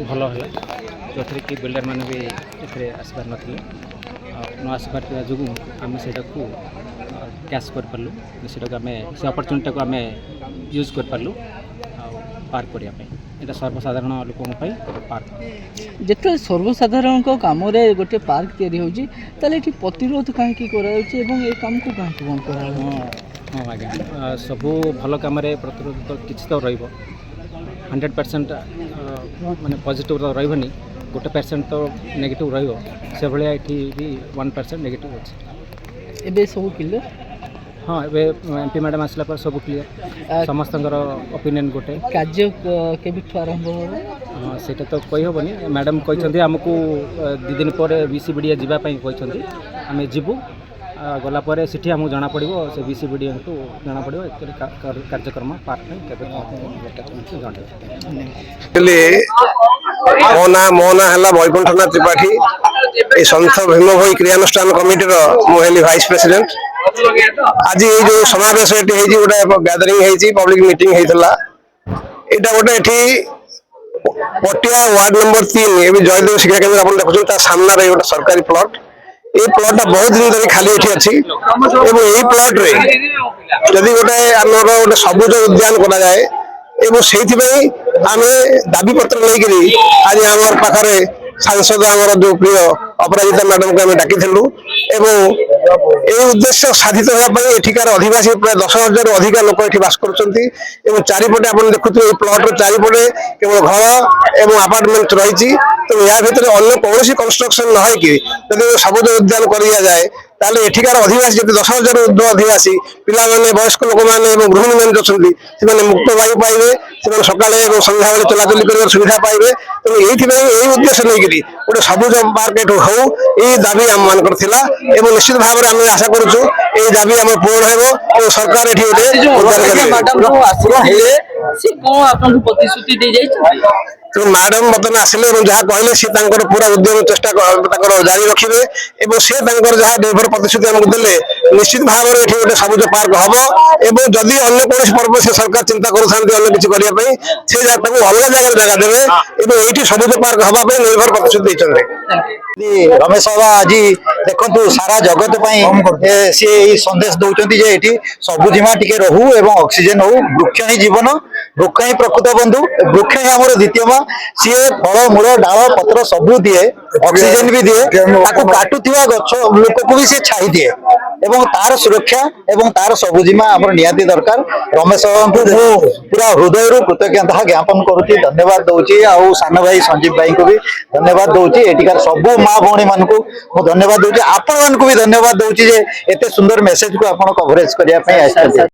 भल है जो थे कि बिल्डर मैंने भी ए आसबार ना न आसबार जो आम से कैश कर पार्लु से अपरचुनिटी को आम यूज कर पार्लु पार्क करने यहाँ सर्वसाधारण लोकों पार्क जिते सर्वसाधारण कम गोटे पार्क या प्रतिरोध कहीं काम को कहीं बंद कर हाँ आज्ञा सबू भल कम प्रतिरोध किसी तो र100% माने पॉजिटिव तो रही गोटे परसेंट तो नेगेटिव रे भी 1% नेगेटिव अच्छे एबे सब क्लियर। हाँ एबे एमपी मैडम आसला पर सब क्लियर समस्त ओपिनियन गोटे कार्य केबिठु आरंभ हाँ सेटा तो कही हेनी मैडम कहते आमको 2 दिन पर बीसीबीडिया जावाई कहते आम जीवु गला सिटी आमको जना पड़ो से बीसीबीडिया को जना पड़ो कार्यक्रम पार्क मो ना है वैकुंठनाथ त्रिपाठी ये संत भीम भई क्रियानुष्ठान कमिटी मुझे वाइस प्रेसिडेंट आज ये जो समावेश गोटे गैदरिंग पब्लिक मीटिंग होता यहाँ गोटे पटिया वार्ड नंबर 3 ये जयदेव शिक्षा केन्द्र आप देखुं सामने गोटे सरकारी प्लॉट ये प्लॉट बहुत दिन धरी खाली अच्छी यही प्लॉट रे जदि गोटे आमर गोटे सबुज उद्यान करा जाए से आम दाबी पत्र लेकिन आज आम पाखे सांसद आमर जो प्रिय अपराजिता मैडम को आम डाकी उद्देश्य साधित होगापी एठिकार अधिवासी प्राय 10,000 अधिक लोक ये बास कर चारिपटे आप देखुए प्लॉट चारिपटे केवल घर एवं आपार्टमेंट रही तो या भितर अन्य कौन कंस्ट्रक्शन न कि सबुज उद्यान कर जाए ताले एठिकार अधिवासी जब 10,000 ऊर्ध्व अधिवासी पिला वयस्क लोक मैंने गृहिणी मैंने अच्छे मुक्त वायु पाइबे सका संध्या बेले चलाचल कर सुविधा पाइबे तेणु यही उद्देश्य नहीं गोटे सबुज पार्क हो ये दाबी आम मानकर निश्चित भाव में आम आशा करुचु ये दाबी आम पूर्ण हो सरकार तो मैडम बर्तमान आसिले जहाँ कहले सी पूरा उद्यम चेष्टा जारी रखिए सी जहाँ निर्भर प्रतिश्रुति आमको देले निश्चित भाव में ये गोटे सबुज पार्क हम और जदि अन्य कौन पर्व से सरकार चिंता करें किसी करने से अलग जगह जगह देवे ये सबुज पार्क हाँपाई निर्भर प्रतिश्रुति देते रमेश बाबा आज देखु सारा जगत सी संदेश दौरान ये सबुजिमा टी रहू एवं ऑक्सीजन हो वृक्ष ही जीवन वृक्ष ही प्रकृत बंधु वृक्ष ही आम द्वितीय माँ सी फल मूल डाल पत्र सबू दिए ऑक्सीजन भी दिए काटुवा गछ लोक को भी सी छाई दिए एवं तार सुरक्षा एवं तार सबुजिमा आम निहाती दरकार रमेश बाबू को पूरा हृदय कृतज्ञता ज्ञापन करुच्ची धन्यवाद दूसरी आउ सान भाई संजीव भाई को भी धन्यवाद दूसरी एटिकार सबू माँ भौणी मान को धन्यवाद दूसरी आपण मान को भी धन्यवाद दूसरी एते सुंदर मेसेज को आप कवरेज करने